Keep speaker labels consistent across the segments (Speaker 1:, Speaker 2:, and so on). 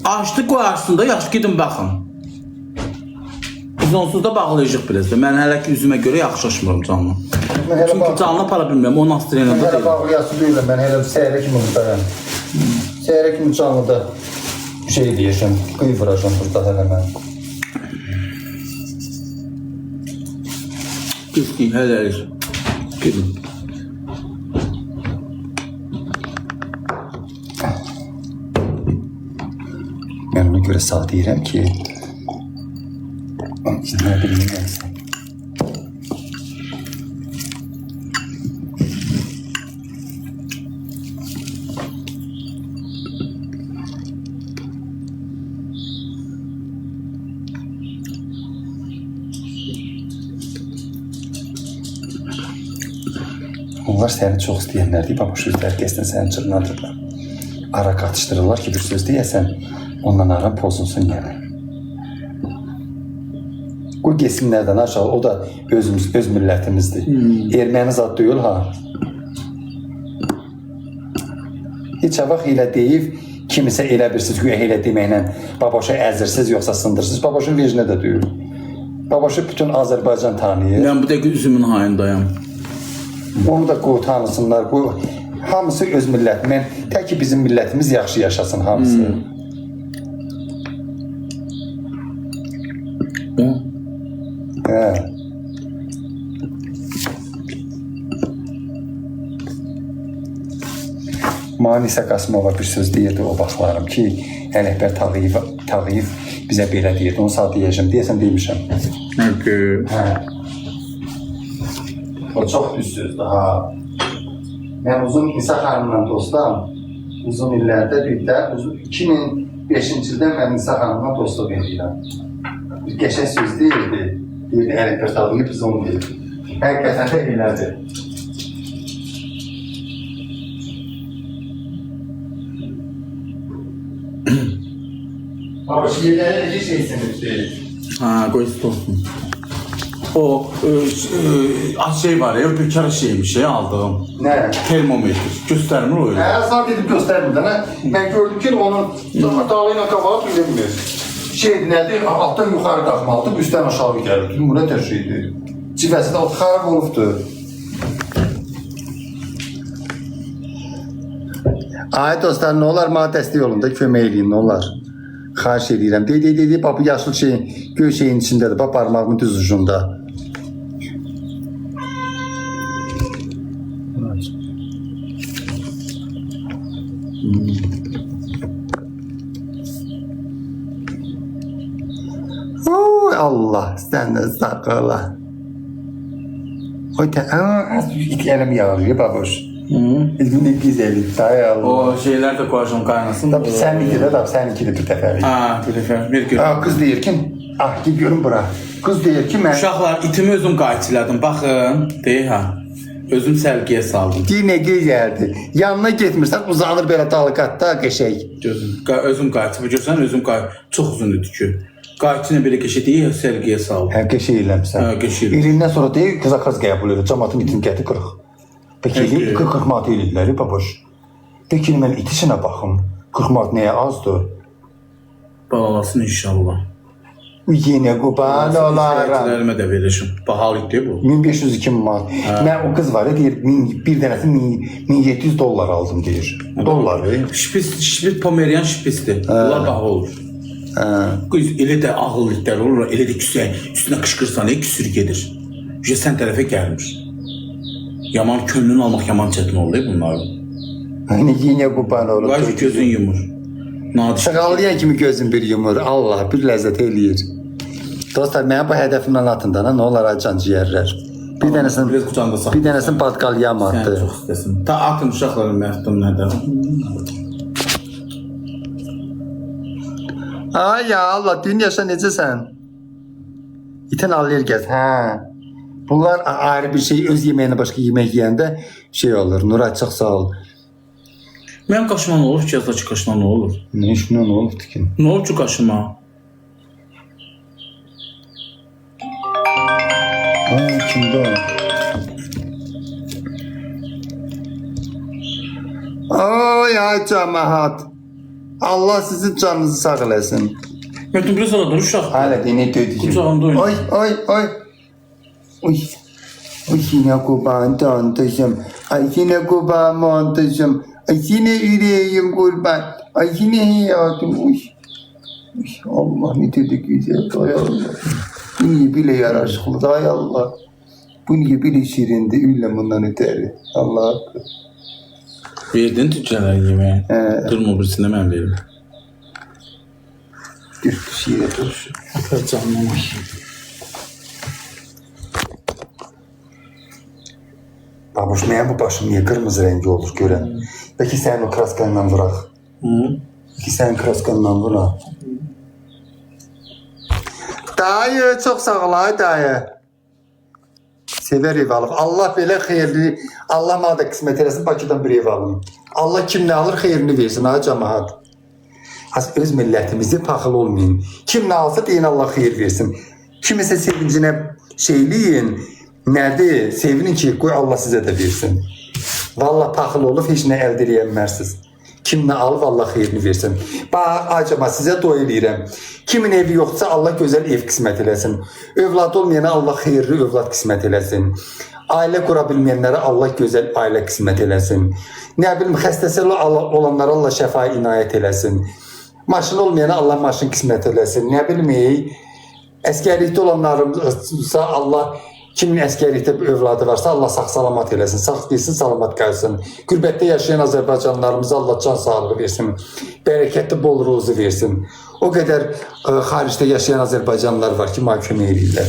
Speaker 1: Açdı qoyarsında yaxşı gidin baxın. Biz onsuz da bağlayacaq biraz da. Mən hələ ki üzümə görə yaxşılaşmıram canlı. Çünki canlı para bilmirəm, o Nastriyanda
Speaker 2: Mən hələ
Speaker 1: deyil.
Speaker 2: bağlayası deyiləm, mən hələ seyrə kimi buradayım. Seyrə kimi canlıda bir şey deyəcəm, qıyı vuracam burada hələ mən.
Speaker 1: Pislik, hələlik. Gidin.
Speaker 2: Mən ona görə sağ deyirəm ki, nə bilməyəsən. Onlar səni çox istəyənlərdir, babaş özləri qəsdən səni çırnadırlar. Ara qatışdırırlar ki, bir söz deyəsən, ondan aran pozulsun yəni. Qoy geçsinlərdən aşağı, o da öz millətimizdir. Erməni zad deyil ha. Heç vaxt elə deyib, kimisə elə birsiz, güya elə deməklə babaşa əzirsiniz, yoxsa sındırsınız. Babaşın vecnə də deyil. Babaşı bütün Azərbaycan tanıyır.
Speaker 1: Mən bu dəqiqə üzümün hayındayım.
Speaker 2: Onu da qoy tanısınlar. Bu hamısı öz millət. Mən tək ki bizim millətimiz yaxşı yaşasın hamısı. Hə. Manisa Qasımova bir söz deyirdi o vaxtlarım ki, Ələkbər Tağıyev bizə belə deyirdi. Onu sağ deyəcəm. Deyəsən demişəm. Hə. O çox düz sözdür ha. Mən uzun İsa xanımla dostam. Uzun illərdə bir də 2005-ci ildə mən İsa xanımla dostluq edirəm. Bir qəşəng söz deyirdi. Deyirdi Ələkbər Tağıyev biz onu deyirdi. Həqiqətən də elədir. Baba şiirləri necə şeysinizdir?
Speaker 1: Ha, qoy olsun. O şey var ya, bir kere şeymiş ya aldığım.
Speaker 2: Nə?
Speaker 1: Termometr. Göstermir o öyle.
Speaker 2: Hə, sana dedim göstərmirdən. Mən gördüm ki, onun dalı ilə qabağı bilinmir. Şey nədir? Altdan yuxarı qalxmalıdır, üstdən aşağı gəlir. Bu nə tər şeydir? Civəsi də xarab olubdur. Ay dostlar, nə olar mənə dəstək olun da, kömək eləyin, nə olar? Xahiş edirəm. Deyir, bu yaşıl şeyin, göy şeyin içindədir, bax parmağımın düz ucunda. Oy Allah, sən də sağ ola. Oy, itlərim yağırıyor baboş. Ne güzellik, hay Allah.
Speaker 1: O şeyler de koyacağım kaynasın.
Speaker 2: Tabii seninki de, seninki de bir dəfə.
Speaker 1: Ha, bir dəfə, bir gün.
Speaker 2: Kız deyir ki, gidiyorum bura. Kız deyir ki, mən...
Speaker 1: Uşaqlar, itimi özüm qayçilədim, baxın, deyir ha. Özüm sərgiyə saldım.
Speaker 2: Deyir, nə gözəldir. Yanına getmirsən, uzanır belə dalqatda, qəşək.
Speaker 1: Özüm qayçı, görsən, özüm qayçı. Çox uzun idi ki. Qayçını belə qəşək deyir, sərgiyə saldım.
Speaker 2: Hə, qəşək eləmişsən.
Speaker 1: Hə, qəşək eləmişsən.
Speaker 2: İlindən sonra deyir, qıza qız qəbul edir, cəmatın itin qəti qırıq. Peki, 40 manat eləyirlər, baboş. Peki, mən it içinə baxım. 40 manat nəyə azdır?
Speaker 1: Balalasın inşallah.
Speaker 2: Yenə quban olaram.
Speaker 1: Səhətlərimə də verişim. Bahalı idi bu.
Speaker 2: 1500-2000 manat. Mən o qız var ya, deyir, bir dənəsi $1700 aldım, deyir. Dollar,
Speaker 1: Şpis, Pomerian şpisdir. Bunlar baha olur. Qız, elə də ağıllıqlar olur, elə də küsək, üstünə qışqırsan, küsür gedir. Sən tərəfə gəlmir. Yaman könlünü almaq yaman çətin olur bunların.
Speaker 2: Hani yenə quban olur.
Speaker 1: Qaç gözün yumur.
Speaker 2: Sığallayan kimi gözün bir yumur. Allah bir ləzzət eləyir. Dostlar, mənə bu hədəfimdən atında nə olar can ciyərlər. Bir dənəsini patqalyam atdı.
Speaker 1: Sən çox istəsin. Ta atın uşaqların məhdum nədən.
Speaker 2: Ay ya Allah, dünyasa necəsən? İtin alır gəz. Hə. Bunlar ayrı bir şey, öz yeməyinə başqa yemək yeyəndə şey olur. Nuray, çox sağ ol.
Speaker 1: Mənim qaşıma nə olur ki, yazdakı qaşıma nə olur?
Speaker 2: Nə işimə nə olubdu ki?
Speaker 1: Nə olur ki qaşıma?
Speaker 2: Kimdə o? Oy, ay cəmahat. Allah sizin canınızı sağ eləsin.
Speaker 1: Götür biraz aladır uşaq.
Speaker 2: Hələ də ne döydüyüm.
Speaker 1: Kucağında oynuyor.
Speaker 2: Ay. Uy. Uy yine kurban dağıntışım. Ay yine kurban mantışım. Ay yine yüreğim kurban. Ay yine hayatım. Uy. Allah ne dedi güzel. Ay Allah. Bu niye bile yaraşıklı. Ay Allah. Bu niye bile şirindi. Ülle bundan öteri. Allah hakkı.
Speaker 1: Verdin tüccarların yemeği. Durma birisine mən verim.
Speaker 2: Dur şiire dur.
Speaker 1: Atar canına.
Speaker 2: Babuş, mənim bu başım niye kırmızı rengi olur görən? Belki sen o kraskanla vurak. Belki sen kraskanla vurak. Dayı, çok sağ ol ay dayı. Sever ev alıb. Allah belə xeyirli, Allah mənə də qismət eləsin, Bakıdan bir ev alım. Allah kim nə alır xeyrini versin, ha cəmaat. Az öz millətimizi paxıl olmayın. Kim nə alsa deyin Allah xeyir versin. Kimisə sevincinə şeyliyin, nədir? Sevinin ki, qoy Allah sizə də versin. Vallahi paxıl olub, heç nə əldə edəmərsiniz. Kim nə alıb Allah xeyrini versin. Bax, acaba sizə dua eləyirəm. Kimin evi yoxdursa Allah gözəl ev qismət eləsin. Övlad olmayana Allah xeyirli övlad qismət eləsin. Ailə qura bilməyənlərə Allah gözəl ailə qismət eləsin. Nə bilim, xəstəsi olanlara Allah şəfa inayət eləsin. Maşın olmayana Allah maşın qismət eləsin. Nə bilim, əskərlikdə olanlarımızsa Allah, kimin əskərlikdə övladı varsa Allah sağ-salamat eləsin. Sağ bilsin, salamat qalsın. Qürbətdə yaşayan Azərbaycanlarımıza Allah can sağlığı versin. Bərəkətli bol ruzu versin. O qədər xaricdə yaşayan Azərbaycanlılar var ki, məhkum edirlər.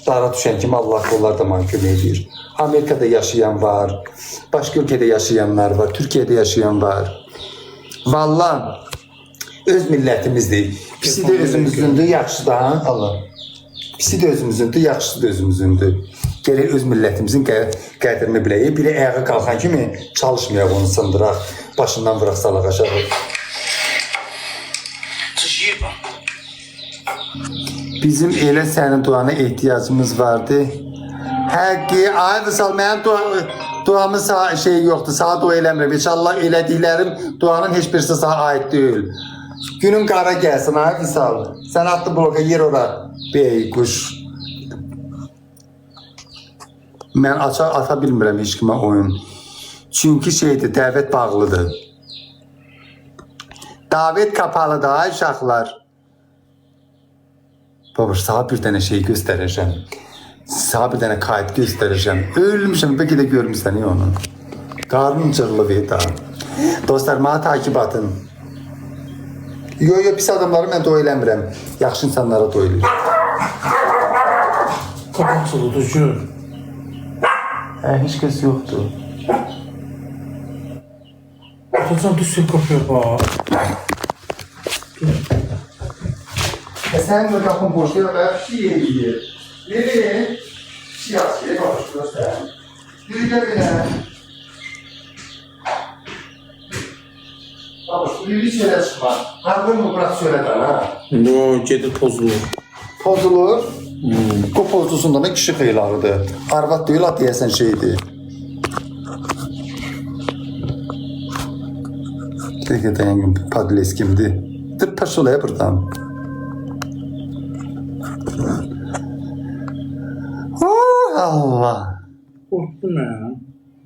Speaker 2: Dara düşən kimi Allah onlar da məhkum edir. Amerikada yaşayan var, başqa ölkədə yaşayanlar var, Türkiyədə yaşayan var. Vallahi öz millətimizdir. Pisi də özümüzündür, yaxşı da Allah. Pisi də özümüzündür, yaxşısı da özümüzündür. Gələk öz millətimizin qədrini biləyik. Biri ayağa qalxan kimi çalışmayaq, onu sındıraq, başından vıraq salaq aşağı. Bizim elə sənin duana ehtiyacımız vardı. Həqqi, ay Vüsal, mənim duamın şey yoxdur, sağa dua eləmirəm. İnşallah elədiklərim duanın heç birisi sağa aid deyil. Günün qara gəlsin, ay Vüsal. Sən atlı bloka yer ora, bey, quş. Mən ata bilmirəm heç kimə oyun. Çünki şeydir, dəvət bağlıdır. Davet kapalıdır, ay uşaqlar. Babuş, sana bir dənə şey göstərəcəm. Sana bir dənə kayıt göstərəcəm. Ölmüşəm, bəlkə də görmüşsən onu. Qarnım cırlı veyda. Dostlar, mənə takip atın. Yo, pis adamları mən doy eləmirəm. Yaxşı insanlara doyulur.
Speaker 1: Kapatılıdır, gör.
Speaker 2: Heç kəs yoxdur.
Speaker 1: Atacan düşsün kapıya bax.
Speaker 2: Sən də qapın boşluğa və şey eləyir. Nereye? Siyasiye başlıyor sen. Yürü gel bine. Baba şu yürü içeri çıkma. Harbır mı bırak söyleden ha?
Speaker 1: Bu gedir pozulur.
Speaker 2: Pozulur. O pozlusunda ne kişi xeylarıdır. Arvat değil at deyəsən şeydir. Peki dayan padles kimdi? Dur paş olaya buradan. Allah.
Speaker 1: Qorxdum ya.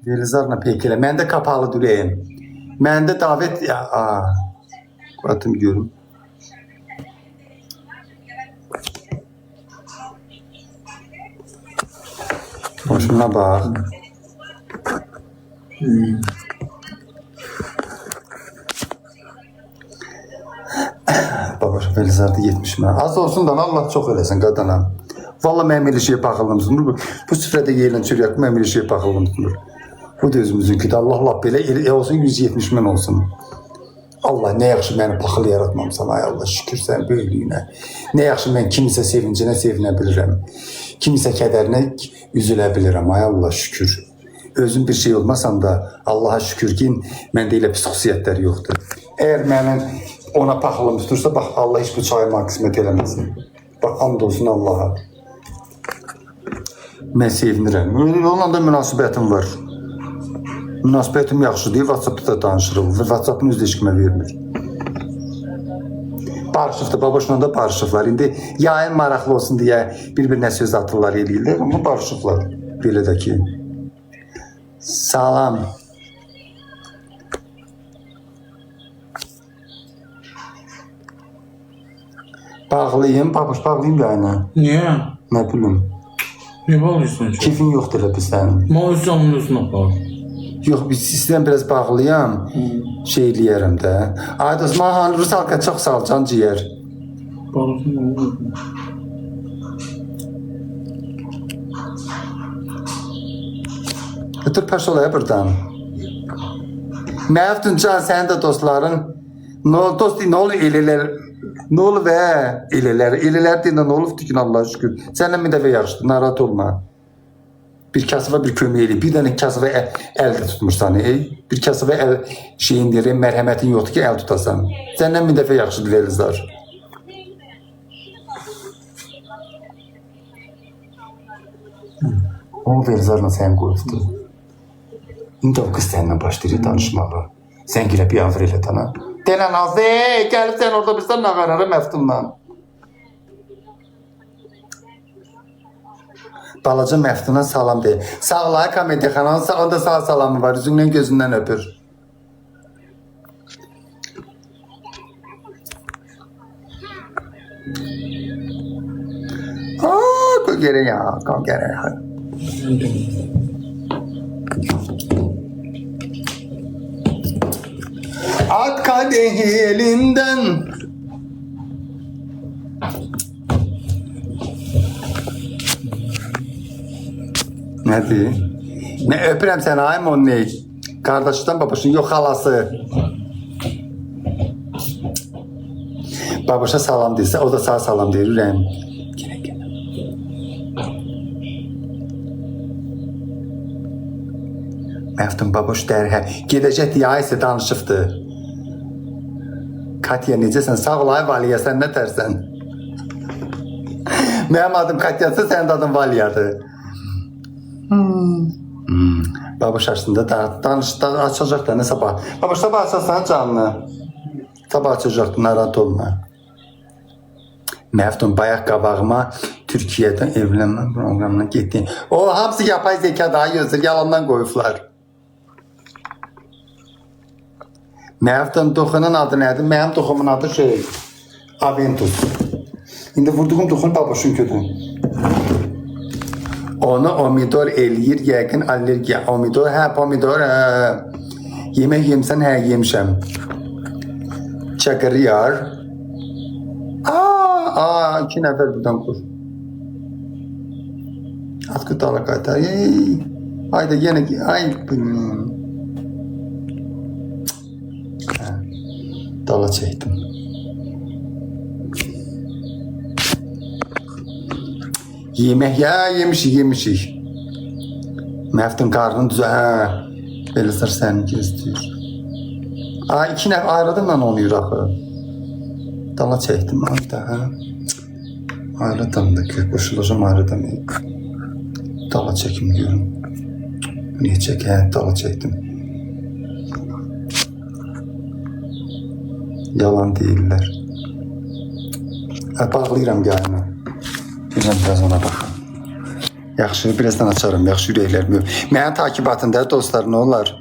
Speaker 2: Velizarla peykilə. Məndə kapalı durayım. Məndə davət... Atım görüm. Hoşuna bax. Baba, Velizarda 70 mən. Az olsun da Allah çox eləsin qadana. Vallahi mənim elə şeyə baxıldımsınır. Bu süfrədə yeyilən çörək mənim elə şeyə baxıldımsınır. Bu da özümüzünki. Allah lap belə olsun 170 min olsun. Allah nə yaxşı məni paxıl yaratmamısan ay Allah şükür sən böyüklüyünə. Nə yaxşı mən kimisə sevincinə sevinə bilirəm. Kimisə kədərinə üzülə bilirəm ay Allah şükür. Özüm bir şey olmasam da Allaha şükür ki məndə elə pis xüsusiyyətlər yoxdur. Əgər mənim ona paxılım tutursa bax Allah heç bu çayıma qismət eləməsin. Bax and olsun Allaha. Mən sevinirəm. Onunla da münasibətim var. Münasibətim yaxşı deyil, WhatsApp'da da danışırıq və WhatsApp'ın özü də heç kimə vermir. Barışıqdır, babaşla da barışıqlar. İndi yayın maraqlı olsun deyə bir-birinə söz atırlar, eləyirlər, amma barışıqlar. Belə də ki. Salam. Bağlayayım, babuş bağlayayım yayına.
Speaker 1: Niye?
Speaker 2: Ne bilim.
Speaker 1: Niye bağlıyorsun ki?
Speaker 2: Keyfin yoktur hep sen.
Speaker 1: Mağaz canının özüne bağlı.
Speaker 2: Yok, biz sizden biraz bağlayam. Şey eləyərəm də. Aydos, mahan, Rusalka çox sağ ol, can ciğer.
Speaker 1: Bağlısın ne olur?
Speaker 2: Ötür paş olaya buradan. Məftun can, sənin də dostların. Ne oldu dost, ne olur elələr? Ne olur və elələr? Elələr deyəndə nə olub dikin Allah'a şükür. Səndən bir dəfə yaxşıdır, narahat olma. Bir kasıva bir kömək eləyib. Bir dənə kasıva əldə tutmursan, bir kasıva şeyin deyirəm, mərhəmətin yoxdur ki, əl tutasan. Səndən bir dəfə yaxşıdır Elizar. O Elizarla sən qoyubdu. İndi o qız səninlə başlayır danışmağa. Sən girə bir avr elə dana. Denən azı, gəlib sən orada bilsən nə qararı məftunla. Balaca Məftuna salam deyir. Sağ ol, komediya xanım, onda sağ salamı var, üzündən gözündən öpür. Koy geri ya, koy geri ya. At kadehi elinden. Nədir? Nə öpürəm səni, ay Monni. Qardaşından babaşın, yox xalası. Babaşa salam deyirsə, o da sağ salam deyir, ürəyim. Gələ. Məftun babaş dərhə, gedəcək deyə aysə danışıbdı. Katya necəsən, sağ ol ay Valiya, sən nə tərsən? Mənim adım Katyası, sənin adın Valiyadır. Babaş aslında açacaq da ne sabah. Babaş sabah açarsan canını. Sabah açacaq, narahat olma. Məftun bayaq qabağıma Türkiye'den evlənmə programına getdi. O hamısı yapay zeka daha gözür, yalandan qoyublar. Məftun toxunun adı nədir? Mənim toxumun adı Aventus. İndi vurduğum toxun babaşın kötü. Onu omidor eləyir, yəqin allergiya. Omidor, pomidor, yemək yemsən, yemişəm. Çakır yar. 2 nəfər buradan qur. Atkı dala qaytar. Hayda, yenə, dala çəkdim. Yemək, yemişik. Məftun qarnın düzə, Belizar sənin gözləyir. 2 nəfər ayrıdımla oluyor axı. Dala çəkdim, ayrıdım da ki, qoşulacam ayrıdım. Dala çəkim görüm. Niyə çək, dala çəkdim. Yalan deyirlər. Bağlayıram yayını. Bilmem biraz ona baxın. Yaxşı, birazdan açarım, yaxşı ürəklərimi. Mənim takibatında dostlar, nə olar?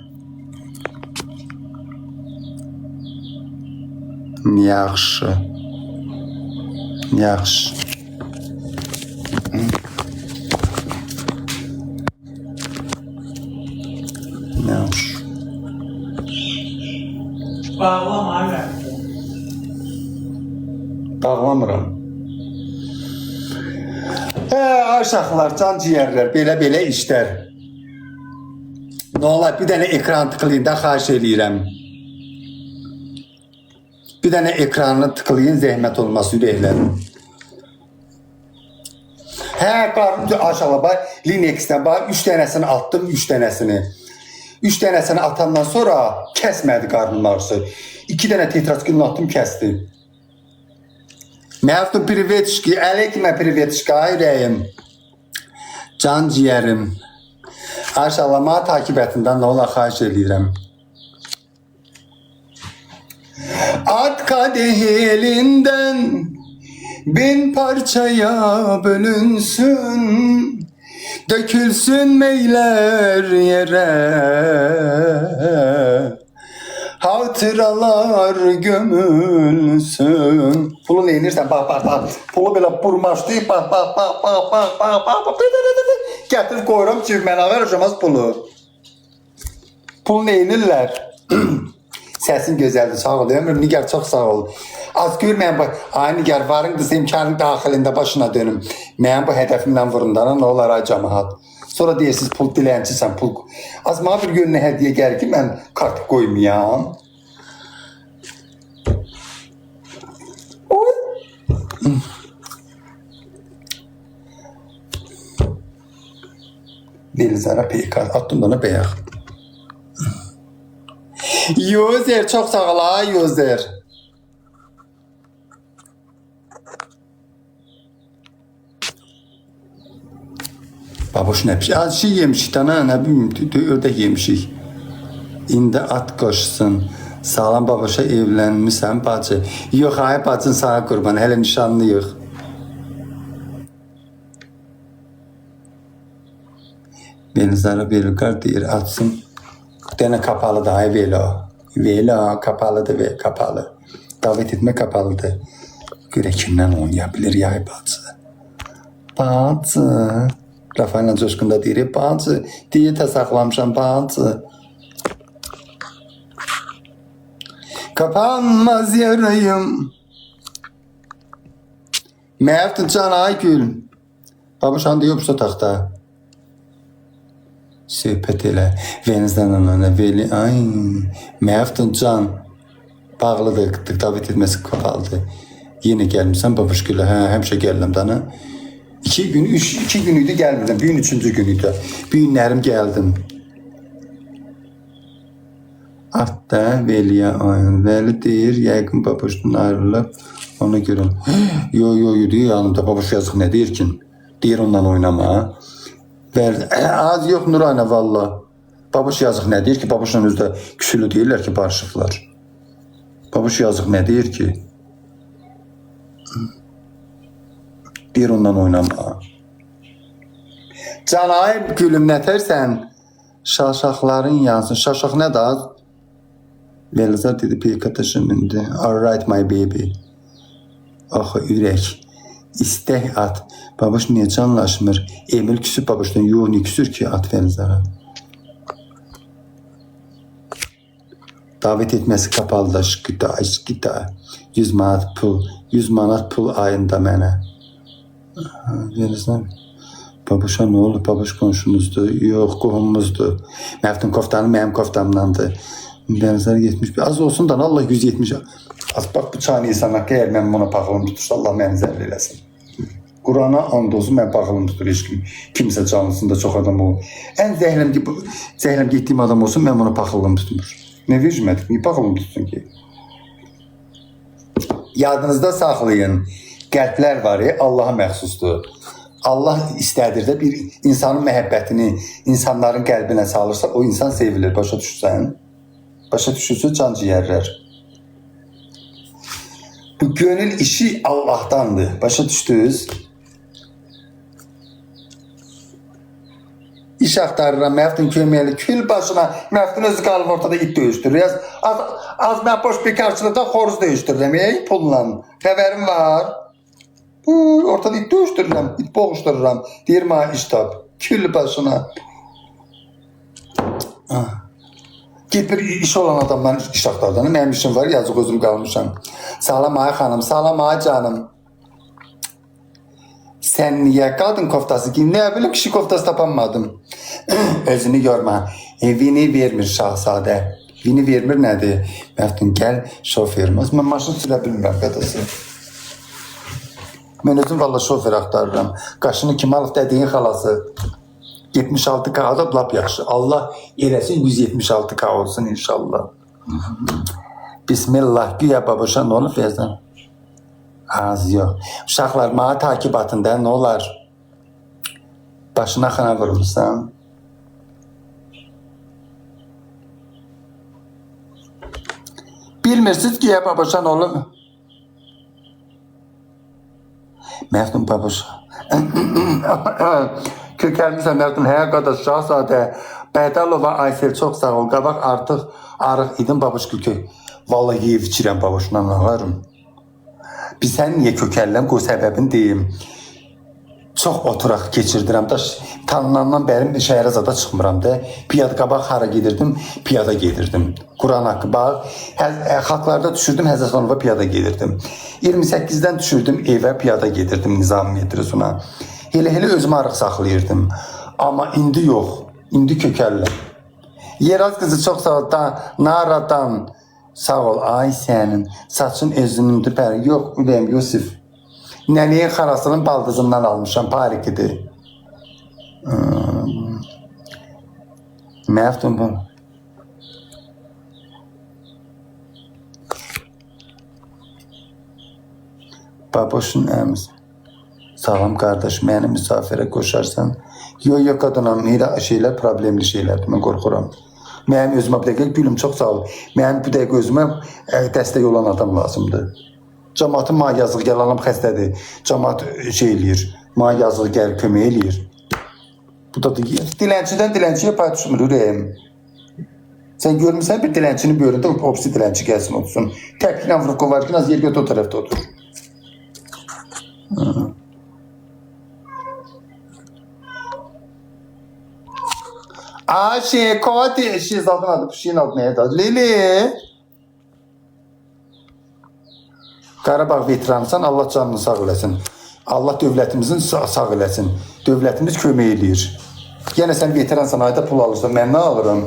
Speaker 2: Yaxşı. Yaxşı. Yaxşı.
Speaker 1: Bağlama abi.
Speaker 2: Bağlamıram. Aşağılar, can ciyərlər, belə işlər. Nə olar, bir dənə ekran tıklayın da xahiş eləyirəm. Bir dənə ekranını tıklayın, zəhmət olması ürəklərim. Qarnımca aşağıla bax, Linux'dən bax, 3 dənəsini attım, 3 dənəsini. 3 dənəsini atandan sonra kəsmədi qarnım ağrısı. 2 dənə tetraskilini attım, kəsdi. Məftun privetişki, əleykümə privetişki, ürəyim. Can ciyərim. Aşağılama takibətindən nə ola xahiş edirəm. At kadeh elinden bin parçaya bölünsün, dökülsün meyler yere, hatıralar gömülsün. Pulu neyinirsən? Bak. Pulu belə burmaşlayıb, bak. Gətirib qoyuram cibimə, verəcəməz pulu. Pul neyinirlər? Səsin gözəldir, sağ ol. Ömrüm Nigar, çox sağ ol. Az gör mən bu, ay Nigar, varın qızı imkanın daxilində başına dönüm. Mən bu hədəfimlə vurundana nə olar ay cəmaat. Sonra deyirsiniz pul dilənçisən, pul. Az mənə bir gününə hədiyyə gəlir ki, mən kart qoymayam. Delizara peykar, attım bana beyaz. Yozer, çok sağ ol ha Yozer. Babuş ne pişir? Az şey yemişik tane, ne bileyim, ördek yemişik. İndi at koşsun. Sağlam babuşa evlenmişsən bacı. Yox ay bacın sana qurban, hələ nişanlı yox. Belizara Belgar deyir, atsın. Dene kapalı da ay Velo kapalıdır ve kapalı. Davet etme kapalıdır. Göre kimden oynayabilir ya bacı. Bacı. Rafael'la Coşkun'da deyir, bacı. Diyete saklamışam bacı. Kapanmaz yarayım. Mevtin can Aygül. Babuşan da yoksa taxta. Söhbət elə. Venizdən ona veli. Ay, Mevtin can. Bağlıdır, davet etməsi kapalıdır. Yeni gəlmişsən babuşgülə. Hə, həmişə gəldim dana. 2 gün, 2 gün idi gəlmirdim. Bir gün 3-cü gün idi. Bir günlərim gəldim. Hatta Veli'ye ayın. Veli deyir, yəqin babuşdan ayrılıb. Ona görə. Yo deyir, yanımda babuş yazıq nə deyir ki? Deyir ondan oynama. Az yox Nurayna valla. Babuş yazıq nə deyir ki? Babuşla özdə küsülü deyirlər ki, barışıqlar. Babuş yazıq nə deyir ki? Deyir ondan oynama. Canayib gülüm nətərsən? Şaşaqların yansın. Şaşaq nə da? Velizar dedi, peyka şimdi. Alright my baby. Axı ürək. İstək at. Babuş niyə canlaşmır? Emil küsüb babuşdan. Yox, niyə küsür ki at Velizara? Davet etməsi kapalıdır. Şıqıda. 100 manat pul. 100 manat pul ayında mənə. Velizar. Babuşa nə olur? Babuş qonşumuzdur. Yox, qohumumuzdur. Məftin koftanı mənim koftamdandır. Velizar 70. Az olsun da Allah 170. Az bax bu çayını insanlar ki, əgər mən buna paxılım tutursa Allah məni zərr eləsin. Qurana and olsun, mən paxılım tutur heç kim. Kimsə canlısında çox adam olur. Ən zəhləm getdiyim adam olsun, mən buna paxılım tutmur. Nə vecmədik, niyə paxılım tutsun ki? Yadınızda saxlayın. Qəlblər var ya, Allaha məxsusdur. Allah istədir də bir insanın məhəbbətini insanların qəlbinə salırsa, o insan sevilir. Başa düşürsən? Başa düşürsün can ciyərlər. Bu gönül işi Allah'tandır. Başa düşdünüz? İş axtarıram, Məftin köməkli, kül başına, Məftin özü qalıb ortada it döyüşdürür. Az mən boş bir karşılıqda xoruz döyüşdürürəm, pulla. Xəbərim var. Ortada it döyüşdürürəm, it boğuşdururam. Deyir mənə iş tap, kül başına. Git bir iş olan adamdan iş axtardan. Mənim işim var, yazıq özüm qalmışam. Salam ay xanım, salam ay canım. Sən niyə qadın koftası giyin? Nə bilim, kişi koftası tapanmadım. Özünü görmə. Vini vermir şahzadə. Vini vermir nədir? Məftin gəl şoferim. Mən maşın sürə bilmirəm qədəsi. Mən özüm valla şofer axtarıram. Qaşını kim alıb dediyin xalası. 76K da lap yaxşı. Allah eləsin 176K olsun inşallah. Bismillah. Güya babuşa nə olur Feyzən? Az yox. Uşaqlar mənə takip atın da nə olar? Başına xana vurmuşsan. Bilmirsiniz ki ya babaşan olur mu? Məftun babaş. Kökəlmişəm Məftun, həyə qədər Şahzadə, Bədəlova, Aysel çox sağ ol. Qabaq artıq arıq idim babaş kök. Vallahi yeyib içirəm babaşla ağarım. Biz sən niyə kökələm? Qoy səbəbini deyim. Çox oturaq keçirdirəm da tanınandan bəri şəhərə zada çıxmıram da. Piyada qabaq hara gedirdim? Piyada gedirdim. Quran haqqı bax. Xalqlarda düşürdüm, Həzəsonova piyada gedirdim. 28-dən düşürdüm evə piyada gedirdim Nizami metrosuna. Elə özümə arıq saxlayırdım. Amma indi yox. İndi kökəllə. Yeraz qızı çox sağ ol. Naradan sağ ol. Ay sənin saçın özünündür bəri. Yox, ürəyim Yusuf. Nəniyin xarasının baldızından almışam, parikidir. Məftun bu. Baboşun əmiz. Sağlam qardaş, məni misafirə qoşarsan. Yox, qadınam, şeylər problemli şeylərdir, mən qorxuram. Mənim özümə bir dəqiqə gülüm, çox sağ ol. Mənim bir dəqiqə özümə dəstək olan adam lazımdır. Cəmatın mənə yazıq gəl, anam xəstədir. Cəmat şey eləyir, mənə yazıq gəl, kömək eləyir. Bu da dilənçidən dilənçiyə pay düşmür, ürəyim. Sən görmüsən bir dilənçini böyründə, opsi dilənçi gəlsin, otursun. Təpiklə vurub qovar ki, az yer götür o tərəfdə otur. Şey, Kovati, zadın adı, şeyin adı neydi adı? Lili. Qarabağ veteranısan, Allah canını sağ eləsin. Allah dövlətimizin sağ eləsin. Dövlətimiz kömək eləyir. Yenə sən veteransan, ayda pul alırsan, mən nə alıram?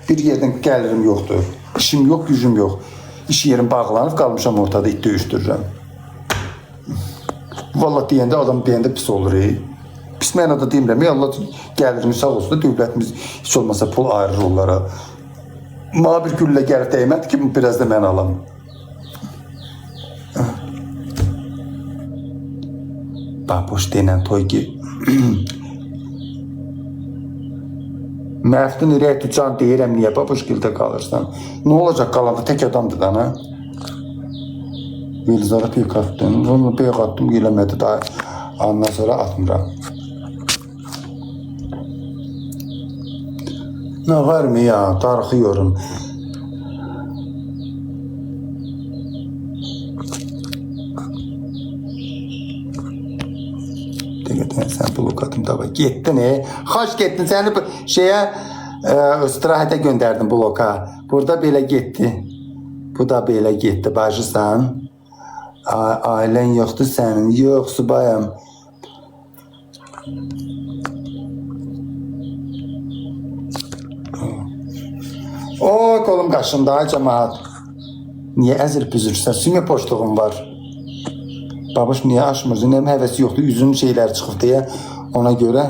Speaker 2: Bir yerdən gəlirim yoxdur. İşim yox, gücüm yox. İş yerim bağlanıb, qalmışam ortada, it döyüşdürürəm. Vallahi deyəndə, adam deyəndə pis olur. Pis mənada deyirəm, Allah gəlirim sağ olsun da dövlətimiz heç olmasa pul ayırır onlara. Mənə bir güllə gəlib dəymədi ki, biraz da mən alam. Baboş denən toy ki. Məftun ürək tücan deyirəm, niyə baboş gildə qalırsan? Nə olacaq qalanda tək adamdır da, nə? Velizara peyk atdım. Onu peyk attım, eləmədi daha. Ondan sonra atmıram. Nə var mı ya? Darıxıyorum. Sen blok atım da var. Gittin Hoş gittin. Seni şeye istirahate gönderdim bloka. Burada böyle gitti. Bu da böyle gitti. Bacısan. Ailen yoktu senin. Yok subayım. O kolum kaşında ay cemaat. Niye ezilip üzürsən? Sümü poştuğum var. Babuş niyə açmırsın? Nəm həvəsi yoxdur, üzünün şeyləri çıxıb deyə ona görə.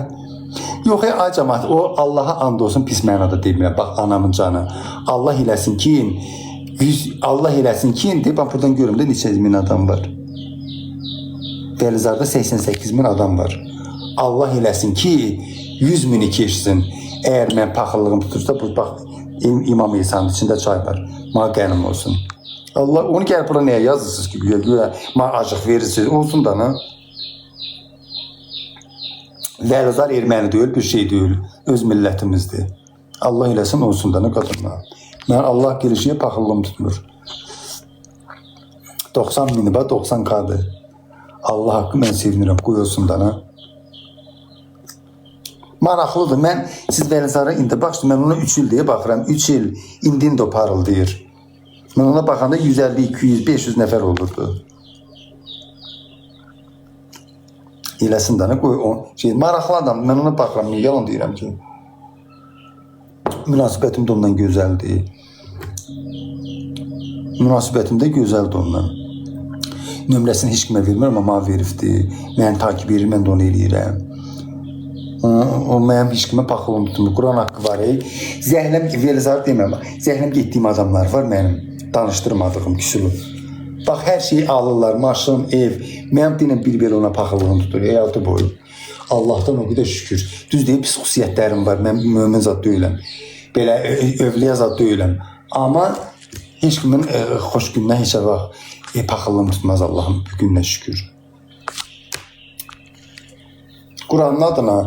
Speaker 2: Yox, ay cəmat, o Allaha and olsun pis mənada demirəm. Bax, anamın canı. Allah eləsin ki, deyib, bax, buradan görüm də neçə min adam var. Dəlizarda 88 min adam var. Allah eləsin ki, 100 mini keçsin. Əgər mən paxıllığım tutursa, bu, bax, İmam İsa'nın içində çay var. Mənə qənim olsun. Allah, onu gəlib bura nəyə yazırsınız ki, güya, mənə acıq verirsiniz, olsun da, nə? Vəlizar erməni deyil, bir şey deyil, öz millətimizdir. Allah eləsin, olsun da, nə qadınlar. Mən Allah girişiyə paxıllığım tutmur. 90 miniba, 90 kadır. Allah haqqı mən sevinirəm, qoy olsun da, nə? Maraqlıdır, mən siz Vəlizara indi baxsın, mən ona 3 il deyə baxıram, 3 il indin də parıldayır. Mən ona baxanda 150, 200, 500 nəfər olurdu. Eləsin də, qoy, maraqlı adam, mən ona baxıram, yalan deyirəm ki. Münasibətim də ondan gözəldir. Münasibətim də gözəldir ondan. Nömrəsini heç kimə vermirəm, amma veribdir. Mən takip edir, mən də onu eləyirəm. O mənim heç kimə paxılım tutmur. Quran haqqı var. Zəhləm, Velizar deməm, zəhləm getdiyim adamlar var mənim. Danışdırmadığım kişili. Bax, hər şeyi alırlar, maşın, ev. Mənim deyiləm bir-bir ona paxıllığını tutur, həyatı boyu. Allah'tan o qədər şükür. Düz deyib, pis xüsusiyyətlərim var. Mən mömin zat deyiləm. Belə övliyə zat deyiləm. Amma Heç kimin xoş gündən heç vaxt paxıllığım tutmaz Allahım, bugünlə şükür. Quranın adına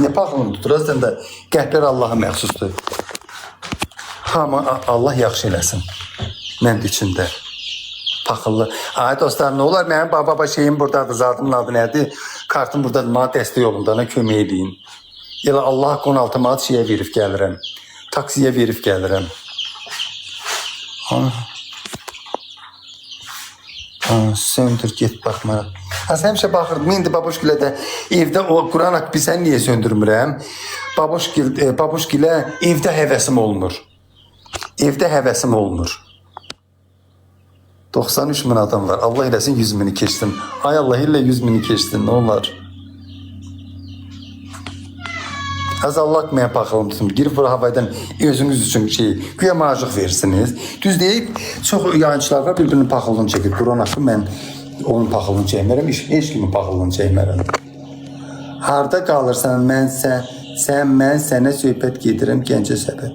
Speaker 2: ne paxıllığım tutur, sən də qəhbər Allaha məxsusdur. Hamı Allah yaxşı eləsin. Mən də içində. Paxıllı. Ay dostlar, nə olar? Mənim baba şeyim buradadır, zadımın adı nədir? Kartım buradadır, mənə dəstək yolunda, nə kömək edin. Elə Allah haqqı 16 manat şeyə verib gəlirəm. Taksiyə verib gəlirəm. Söndür, get baxma. Həmişə baxırdım, indi babuşgilə də evdə o Quran haqqı bilsən niyə söndürmürəm? Babuşgilə evdə həvəsim olmur. Evdə həvəsim olmur. 93 min adam var. Allah eləsin 100 bini keçsin. Ay Allah elə 100 bini keçsin. Nə olar? Az Allah mənə paxılım tutum. Girib bura havaydan özünüz üçün güya marjıq verirsiniz. Düz deyib, çox yayıncılar var, bir-birinin paxılını çəkir. Quran haqqı mən onun paxılını çəkmərəm, heç kimin paxılını çəkmərəm. Harda qalırsan, mən sənə söhbət gedirəm, Gəncə səbət.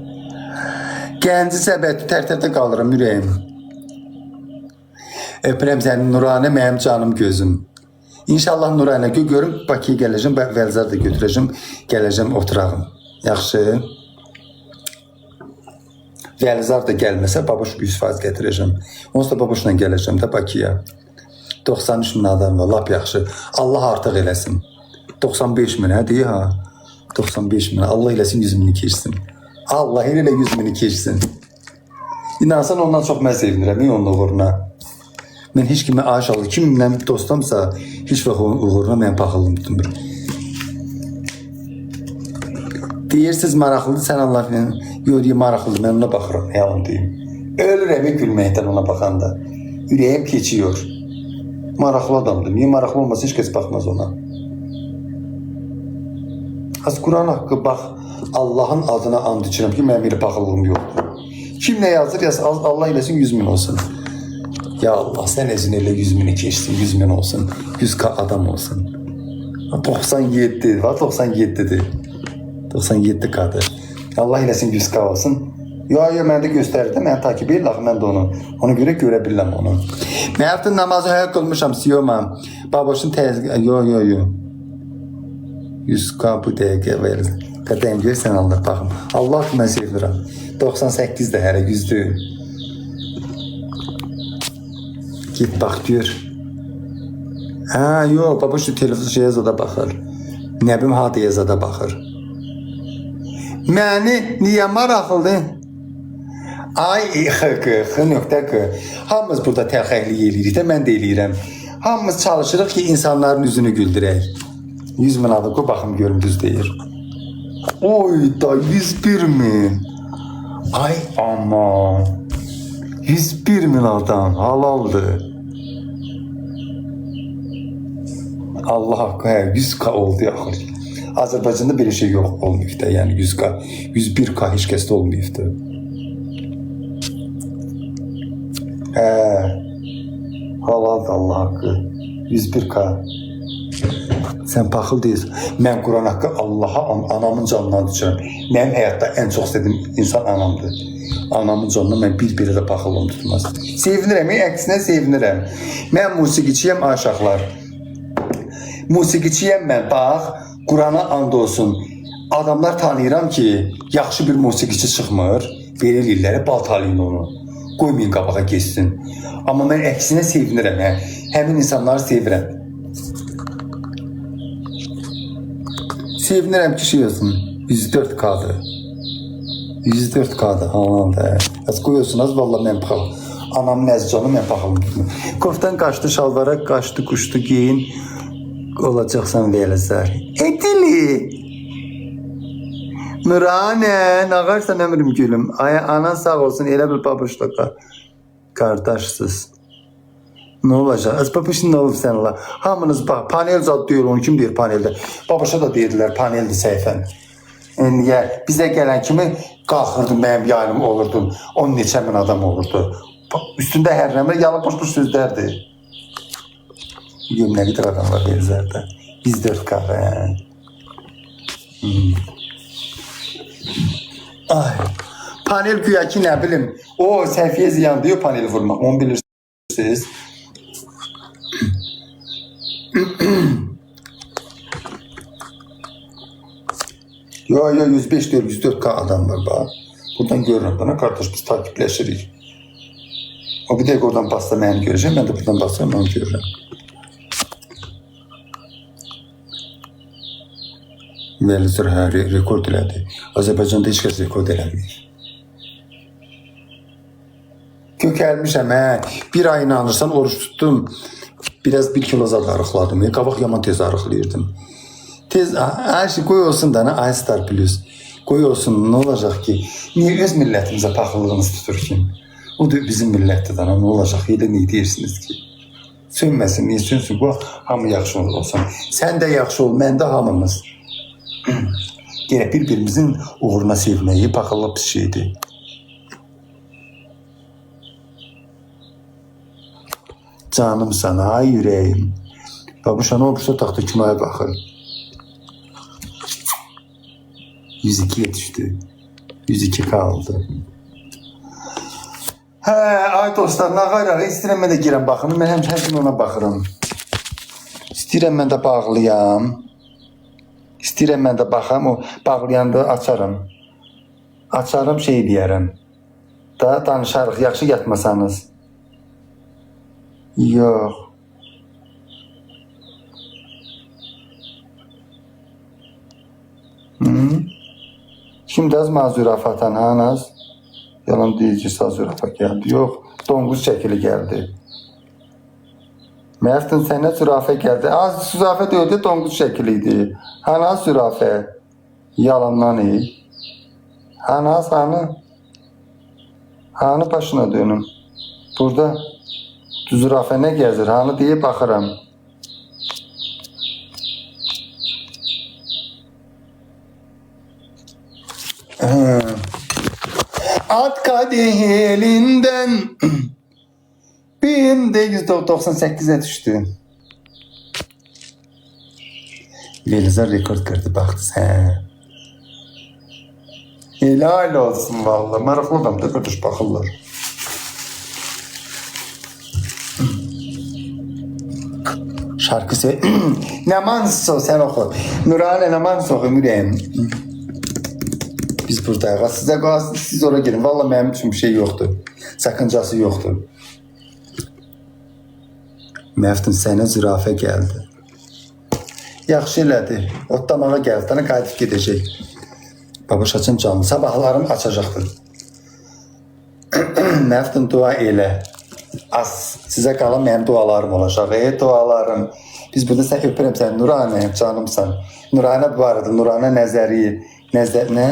Speaker 2: Gəncə səbət, tərtərdə qalıram, ürəyim. Öpürəm səni Nuranə, mənim canım gözüm. İnşallah Nuranə görüm, Bakıya gələcəm, Vəlzar da götürəcəm, gələcəm, oturağım. Yaxşı. Vəlzar da gəlməsə, babuş 100% gətirəcəm. Onsuz da babuşla gələcəm də Bakıya. 93 min adam var, lap yaxşı. Allah artıq eləsin. 95 min, hə, deyir ha? 95 min, Allah eləsin 100 mini keçsin. Allah elə 100 mini keçsin. İnansan ondan çox mən sevinirəm, onun uğuruna. Mən heç kimi aşağı, kimlə dostamsa, heç vaxt onun uğuruna mən paxıllım tutmur. Deyirsiniz maraqlıdır, sən Allah bilən, yox, maraqlıdır, mən ona baxıram, yalan deyim. Ölürəm gülməkdən ona baxanda. Ürəyim keçiyor. Maraqlı adamdır, niyə maraqlı olmasa heç kəs baxmaz ona. Az Quran haqqı bax, Allahın adına and içirəm ki, mənim elə paxıllığım yoxdur. Kim nə yazır, Allah eləsin 100 min olsun. Ya Allah, sən özün elə 100 mini keçsin, 100 min olsun, 100 adam olsun. 97, var 97'dir. 97 kadır. Allah eləsin 100k olsun. Yo, mən də göstərirdi, mən takip edirəm, mən də onu. Ona görə görə bilirəm onu. Mən artıq namazı həyə qılmışam, siyomam. Baboşun təzgah, yo. 100k bu dəqiqə verir. Qədəyim görsən Allah, baxım. Allah mən sevirəm. 98 də hələ 100'dür. Git bax, gör. Hə, yox, babuş telefon şeyə zada baxır. Nəbim hadiyə zada baxır. Məni niyə maraqlıdır? Ay, x.q. Hamımız burada təlxəklik eləyirik də, mən də eləyirəm. Hamımız çalışırıq ki, insanların üzünü güldürək. 100 min adı, baxım görüm düz deyir. Oy da, 101 min. Ay, aman. 101 min adam, halaldır. Allah haqqı, 100k oldu yaxır. Azərbaycanda bir şey yox olmayıb da, yəni 100k, 101k heç kəsdə olmayıb da. Halaldır Allah haqqı, 101k. Sən paxıl deyilsin. Mən Quran haqqı Allaha, anamın canından düşürəm. Mənim həyatda ən çox istədiyim insan anamdır. Anamın canına mən bir-biri də paxıllığım tutmaz. Sevinirəm, əksinə sevinirəm. Mən musiqiçiyəm, aşağılar. Musiqiçiyəm mən, bax, Qurana and olsun. Adamlar tanıyıram ki, yaxşı bir musiqiçi çıxmır, belə elirlər, baltalayın onu. Qoymayın qabağa geçsin. Amma mən əksinə sevinirəm, həmin insanları sevirəm. Sevinirəm ki, şey olsun, 104k'dır. 104k'dır, halandır. Az qoyuyorsun, az valla mən paxalım. Anamın əzcanı mən paxalım tutmur. Koftan qaçdı, şalvara qaçdı, quşdu, giyin. Olacaqsan Vəlzar. Etili! Nuranə, nağarsan ömrüm gülüm. Ay, anan sağ olsun, elə bir babuşla qardaşsız. Ne olacaq? Az babuşun ne olub sən Allah? Hamınız bax, panel zad deyir, onu kim deyir panelde? Babuşa da deyirlər, paneldir səhifən. Niyə? Bizə gələn kimi qalxırdım, mənim yayım olurdum. 10 neçə min adam olurdu. Üstündə hərləmə, yalan boş sözlərdir. Nə qədər adam var Vəlzarda? 104k. Ay, panel güya ki ne bilim. O səhviyyə ziyan diyor paneli vurmaq. Onu bilirsiniz. Yo 105-404K adam var bak. Buradan görürüm bana kardeş biz takipleşirik. O bir de oradan bassa beni göreceğim. Ben de buradan bassam onu görürüm. Velisur rekord elədi. Azərbaycanda heç kəs rekord eləmir. Kökəlmişəm bir ay inanırsan oruç tuttum. Biraz 1 kilo zad arıqladım. Qabaq yaman tez arıqlayırdım. Tez her şey koy olsun da Ay Star Plus. Koy olsun ne olacak ki? Niye öz millətimizə paxıllığınız tutur ki? O da bizim millətdir dana ne olacak? Elə ne deyirsiniz ki? Sönməsin, niye sönsün? Bu hamı yaxşı olsun. Sən də yaxşı ol, mən də hamımız. Gerek birbirimizin uğruna sevmeyi pahalı bir şeydi. Canım sana, ay yüreğim. Babuşa ne olursa taxta kümaya baxır. 102'ye düştü. 102 kaldı. Ay dostlar, nə qayraq, istəyirəm mən də girəm baxım. Mən hər gün ona baxıram. İstəyirəm mən də bağlayam. İstəyirəm mən də baxam, o bağlayanda açarım. Açarım şey deyərəm. Da danışarıq, yaxşı yatmasanız. Yox. Şimdi az mazurafatan Naz. Yalan deyici zürafat geldi. Yok, donquz şəkili geldi. Məftin sənə zürafə geldi. Az zürafə deyildi, donquz şəkiliydi. Naz zürafə. Yalandan iyi. Naz hanı? Hanı başına dönüm. Burada zürafə nə gəzir? Hanı deyə baxıram. At kadeh elinden 1998'e düştü. Velizar rekord kırdı baktı sen. Helal olsun vallahi. Maraqlı adamdır kardeş baxırlar. Şarkısı Namanso sen oku. Nurane Namanso oku Müreyim. Biz buradayıq. Sizə qalsın, siz oraya girin. Vallahi mənim üçün bir şey yoxdur. Sakıncası yoxdur. Məftin sənə zürafə gəldi. Yaxşı elədi. Otlamağa gəldi. Dana qayıdıb gedəcək. Babaşaçın canlı. Sabahlarım açacaqdır. Məftin dua elə. Az. Sizə qalan mənim dualarım olacaq. Dualarım. Biz burada sən öpürəm sən. Nuranə canımsan. Nuranə bu arada. Nuranə Nəzəri. Nə?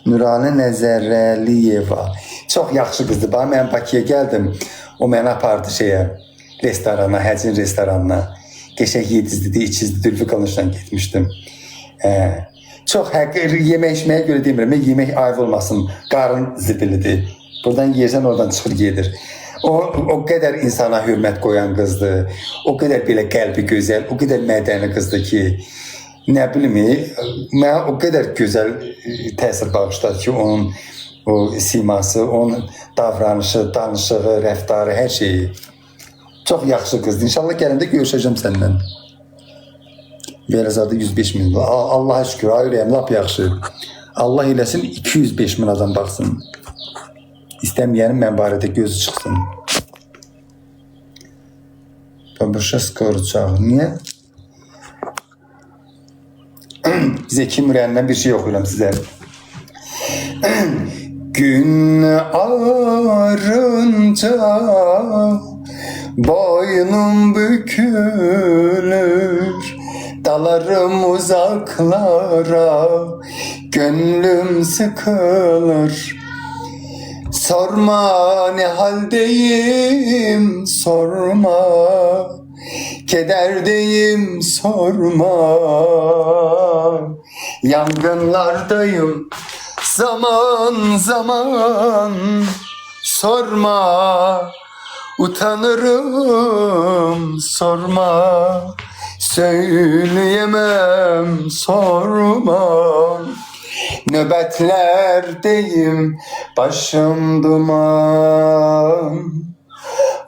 Speaker 2: Nuranə Nəzərəliyeva. Çox yaxşı qızdır. Mən Bakıya gəldim. O məni apardı restorana, Həcin restoranına. Qəşəng yedizdi, içizdi, Dülfü Qanışla getmişdim. Çox yemək içməyə görə demirəm. Yemək ayıb olmasın. Qarın zibilidir. Buradan yiyirsən, oradan çıxır gedir. O qədər insana hörmət qoyan qızdır. O qədər belə qəlbi gözəl, o qədər mədəni qızdır ki, nə bilim, mənə o qədər gözəl təsir bağışladı ki, onun o siması, onun davranışı, danışığı, rəftarı, hər şeyi. Çox yaxşı qızdır. İnşallah gələndə görüşəcəm səndən. Velizadə 105 min. Allah'a şükür, ayrıyam, lap yaxşı. Allah eləsin 205 min adam baxsın. İstəməyənin mən barədə gözü çıxsın. Babuşa skoruçaq. Niyə? Zeki Müren'den bir şey okuyalım size. Gün ağarınca boynum bükülür, dalarım uzaklara, gönlüm sıkılır. Sorma ne haldeyim, sorma. Kederdeyim, sorma. Yangınlardayım, zaman zaman. Sorma, utanırım, sorma. Söyleyemem, sorma. nöbetlerdeyim, başım duman.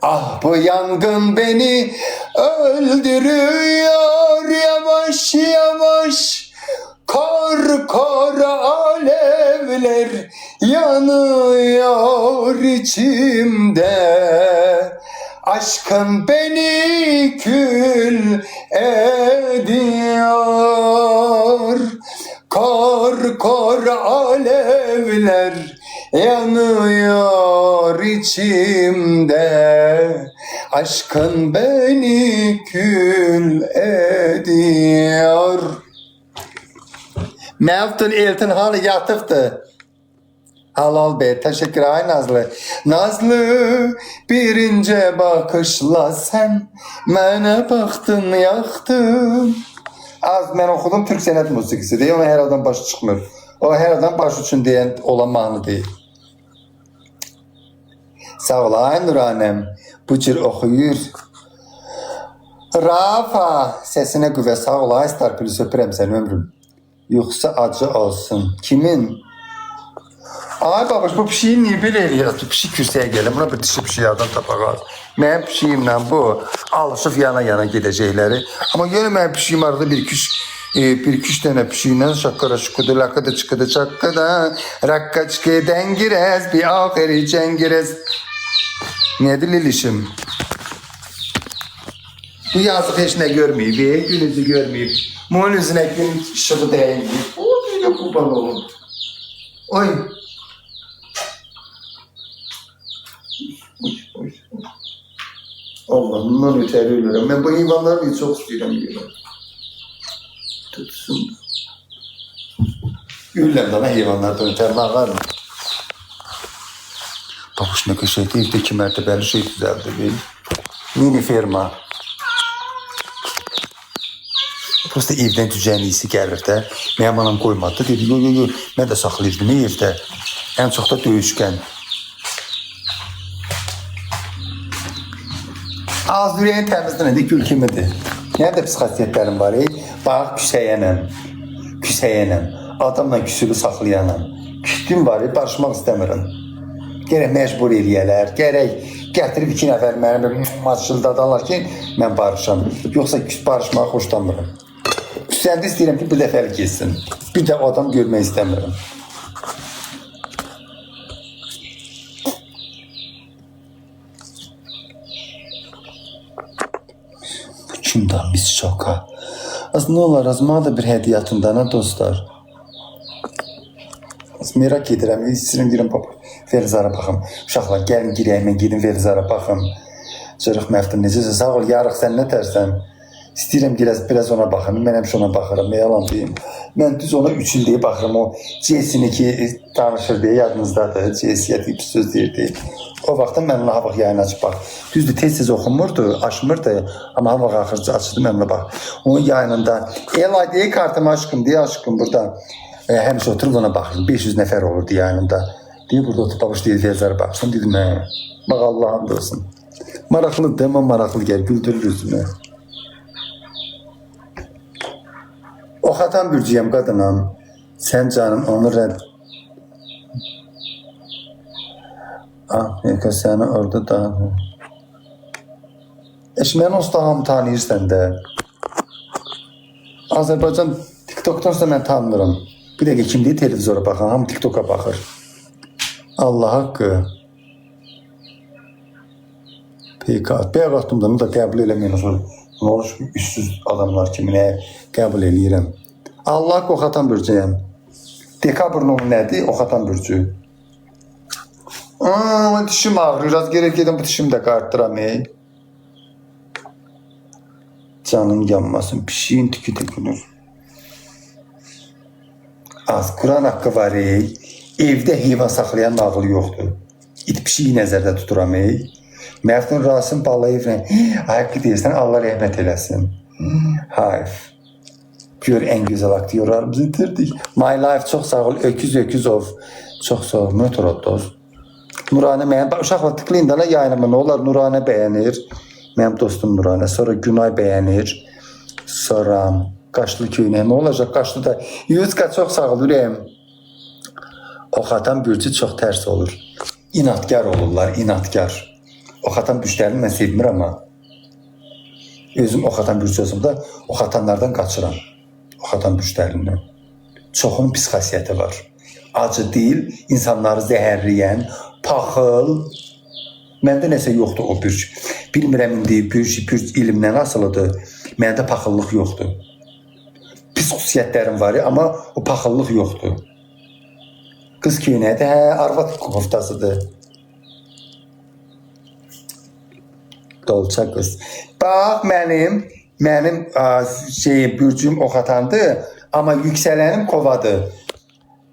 Speaker 2: Ah bu yangın beni öldürüyor yavaş yavaş. Kor kor alevler yanıyor içimde. Aşkın beni kül ediyor. Kor kor alevler yanıyor içimde. Aşkın beni kül ediyor. Mevtun Eltin halı yatıftı. Halal Bey, teşekkür ay Nazlı. Nazlı, birinci bakışla sen mənə baxdın, yaxdın. Az mən oxudum Türk sənət musiqisi deyil, ona hər adam başı çıxmır. O hər adam başı üçün deyən olan mahnı deyil. Sağ ol, ay Nuranem, bu cür oxuyur. Rafa, səsinə qüvvə, sağ ol, ay Star Plus, öpürəm səni ömrüm. Yoxsa acı olsun. Kimin? Ay babaş, bu pişiyi niye belə eləyir? Bu pişik kürsəyə gəlir, buna bir dişi pişiklərdən tapaq. Mənim pişiyimlə bu alışıb yana-yana gedəcəkləri. Amma yenə mənim pişiyim arada bir-iki dənə pişiklə şakkara şukudu, lakıdı çıkıdı çakkıda, rakka çıkı dengirez, bir ahiri cengirez. Nedir Lilişim? Bu yazıq heç nə görməyib, gün üzü görməyib. Bunun üzünə gün işığı dəyinməyib. O, bir kurban olun. Oy. Allah'ımdan ötəri ölürəm. Mən bu heyvanları çox istəyirəm görəm. Tutsun. Ölürəm də mən heyvanlardan ötəri ağarım. Babuş nə qəşəkdir, evdə 2 mərtəbəli şey düzəldi. Mini ferma. Prosta evdən düzən iyisi gəlir də. Mənim anam qoymadı. Dedi, yo, mən də saxlayırdım evdə. Ən çox da döyüşkən. Ağız ürəyin təmizlənədir, gül kimidir. Nəyə də pis xasiyyətlərim var, bax, küsəyənəm. Adamla küsülü saxlayanam. Küstüm var, barışmaq istəmirəm. Gərək məcbur eləyələr, gərək gətirib 2 nəfər mənim maçıldadarlar ki, mən barışam. Yoxsa barışmağı xoşlamıram. Küsəndə istəyirəm ki, bir dəfəlik geçsin. Bir də adam görmək istəmirəm. Kimdən biz şoka? Aslında ne olar, azmağa da bir hədiyyatından ha dostlar. Merak edirəm, istəyirəm deyirəm, baba, Velizara baxım. Uşaqlar, gəlin girəyim, mən gedin Velizara baxım. Cırıq məftin, necəsə, sağ ol, yarıq, sən nə tərsən? İstəyirəm biraz ona baxım, mən həmişə ona baxıram, nə yalan deyim. Mən düz ona 3 il deyə baxıram, o Jesini ki danışır deyə yadınızdadır, Jesiyə deyib söz deyirdi. O vaxtdan mən ona havaq yayını açıb bax. Düzdür, tez oxunmurdu, açmırdı, amma havaq axırcı açdı, mən ona bax. Onun yayınında, elay deyə kartımı aşkım burada. Həmişə oturub ona baxırdım, 500 nəfər olurdu yayınında. Deyir, burada oturub babuş deyir, Velizara baxsın, dedim, bax Allah'ım da olsun. Maraqlı demə, maraqlı gəl, güldürür üzümü. Oxatan bürcüyəm qadınam, sən canım onu rədd. Amerika səni orada daha... Mən ustahamı tanıyırsan da. Azərbaycan TikTok'dan sonra mən tanımıram. Bir dəqiqə kim deyir televizora baxan, hamı TikTok'a baxır. Allah haqqı. Bəyək atımdan da qəbul eləməyin olur. Nə olur, üstsüz adamlar kimi nə qəbul eləyirəm. Allah haqqı oxatan bürcüyəm. Dekabrın onu nədir? Oxatan bürcü. Dişim ağrıyor. Az gerek gedim bu dişimi də qartdıram. Canın yanmasın. Pişiyin tükü tökülür. Az Kur'an haqqı var. Evdə heyvan saxlayan nağılı yoxdur. İt pişiyi nəzərdə tuturam. Məftun Rasim Ballayevlə haqqı deyirsən, Allah rəhmət eləsin. Hayf. Gör, ən gözəl aktyorlarımızı itirdik. My Life çox sağ ol. Öküzov. Çox sağ ol. Mötroddoz. Nuranə mənim, uşaqla tıklayın da yayınıma, nə olar, Nuranə bəyənir. Mənim dostum Nuranə. Sonra Günay bəyənir. Sonra Qaşlı köynək. Nə olacaq Qaşlı da? Yuzka çox sağ ol, ürəyim. Oxatan bürcü çox tərs olur. İnadkar olurlar, inadkar. Oxatan bürclərini mən sevmirəm amma. Özüm oxatan bürcü olsam da oxatanlardan qaçıram. Oxatan bürclərindən. Çoxunun pis xasiyyəti var. Acı deyil, insanları zəhərləyən, paxıl. Məndə nəsə yoxdur o bürc. Bilmirəm indi bürc ilimdən asılıdır. Məndə paxıllıq yoxdur. Pis xüsusiyyətlərim var, amma o paxıllıq yoxdur. Qız köynədir, arvad koftasıdır. Dolça qız. Bax, mənim bürcüm oxatandır, amma yüksələnim kovadır.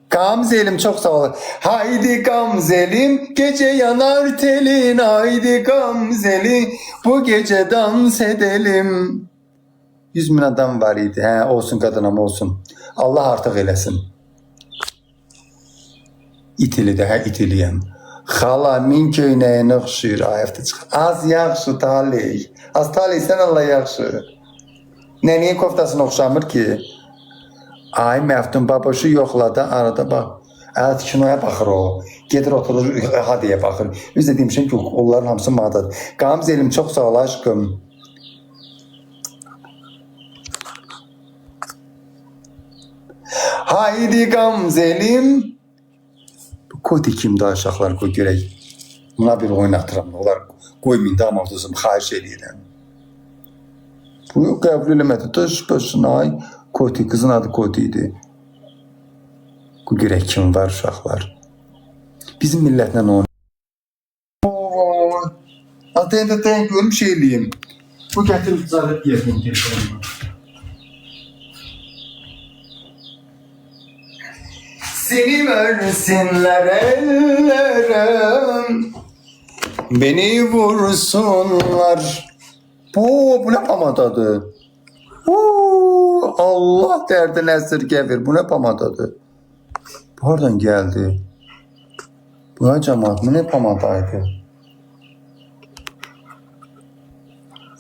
Speaker 2: Gamzelim çok sağ ol. Haydi Gamzelim, gece yanar telin. Haydi Gamzelim, bu gece dans edelim. 100 bin adam var idi. Olsun qadınam olsun. Allah artıq eləsin. İtili də, itiliyəm. Xala min köynəyinə oxşuyur. Ayıqda çıx. Az yaxşı talih. Az talih sən Allah yaxşı. Nəniyin koftasına oxşamır ki? Ay Məftun baboşu yoxladı, arada bax. Ət kinoya baxır o. Gedir oturur, hadiyə baxır. Biz də demişəm ki, onların hamısı madadır. Gamzelim çox sağ ol aşkım. Haydi Gamzelim. Koti kimdə aşağılar qoy görək. Buna bir oynatıram. Onlar qoymayın da amavduzum, xahiş edirəm. Bu qəbul eləmədi. Daş başına ay. Koti, kızın adı Koti idi. Bu görək kim var uşaqlar. Bizim millətlə onu. Adı görmüş eləyim. Bu gətirib zarət yerim telefonuma. Seni versinler ellerim, beni vursunlar. Bu ne pamadadır? Allah dərdinə əsirgəvir. Bu nə pamadadır? Bu hardan gəldi? Bu cəmaat, bu nə pamadaydı?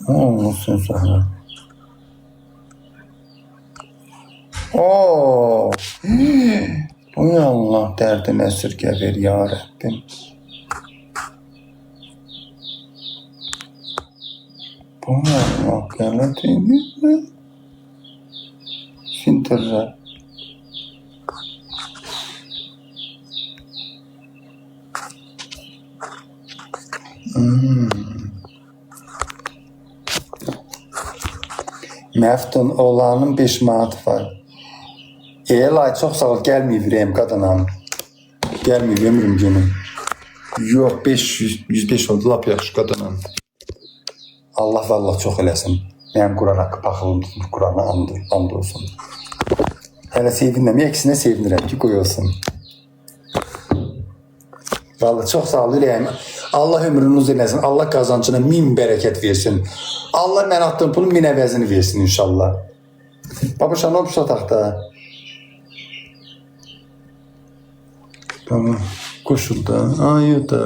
Speaker 2: Olsun sana. Oy Allah dərdinə əsirgəvir ya Rəbbim. Bu Allah qələt edir. Finterler. Məftun oğlanın 5 manatı var. Elay çox sağ ol, gəlməyib ürəyim qadınam. Gəlməyib ömrüm günüm. Yox, 105 oldu, lap yaxşı qadınam. Allah vallah çox eləsin. Mənim Qurana paxılım tutmuş, Qurana and olsun. Hələ sevinməm, əksinə sevinirəm ki, qoy olsun. Vallahi çox sağ ol, ürəyim. Allah ömrünü uzun eləsin, Allah qazancına 1000 bərəkət versin. Allah mən attığım pulun 1000 əvəzini versin inşallah. Babuşa, nə olmuş otaqda? Tamam, qoşuldu. Ay da.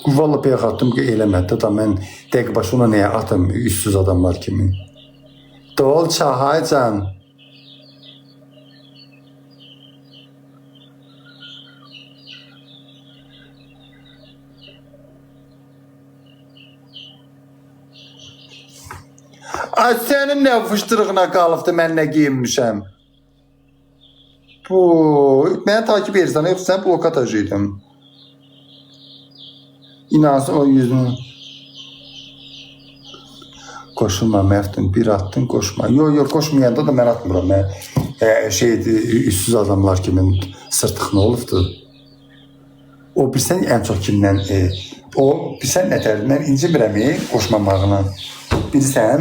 Speaker 2: Vallahi peyək attım ki, eləmədi da mən dəqiq başı ona nəyə atım, üstsüz adamlar kimi. Dolça, haycan. Ay, sənin nə fışdırığına qalıbdı, mən nə giyinmişəm? Bu, mənə takip edirsən, yoxsa sən blokatajıydım. İnansın o yüzünü. Koşulma Məftun, bir attın koşma. Yok koşmayanda da mən atmıram. Üstsüz adamlar kimin sırtıq nə olubdu? O bilsən ən çox kimdən, o bilsən nətərindən incimirəm koşmamağına. Bilsən,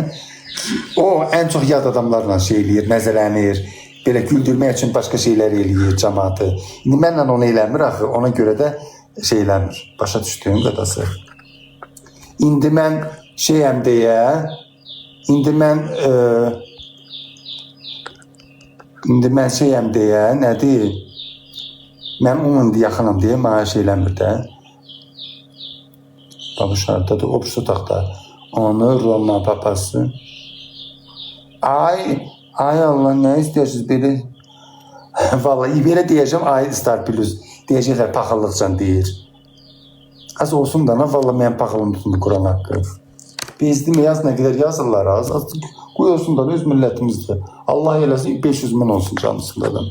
Speaker 2: o ən çox yad adamlarla eləyir, nəzələnir. Belə güldürmək üçün başqa şeylər eləyir cəmaatı. İndi mənlə onu eləmir axı, ona görə də şeyləmir, başa düşdüyüm qədası. İndi mən şeyəm deyə, indi mən şeyəm deyə, nədir? Mən onun yaxınım deyə mənə şeyləmir də. Babuşardadır, o birisi otaqda. Onu, Roma papası. Ay Allah, nə istəyirsiniz belə? Vallahi belə deyəcəm, ay Star Plus. Deyəcəklər paxıllıqcan deyir. Az olsun da, vallahi mən paxılım tutun Quran haqqı. Bezdimi yaz, nə qədər yazırlar az. Qoy olsun da öz millətimizdir. Allah eləsin 500 min olsun canlısında da.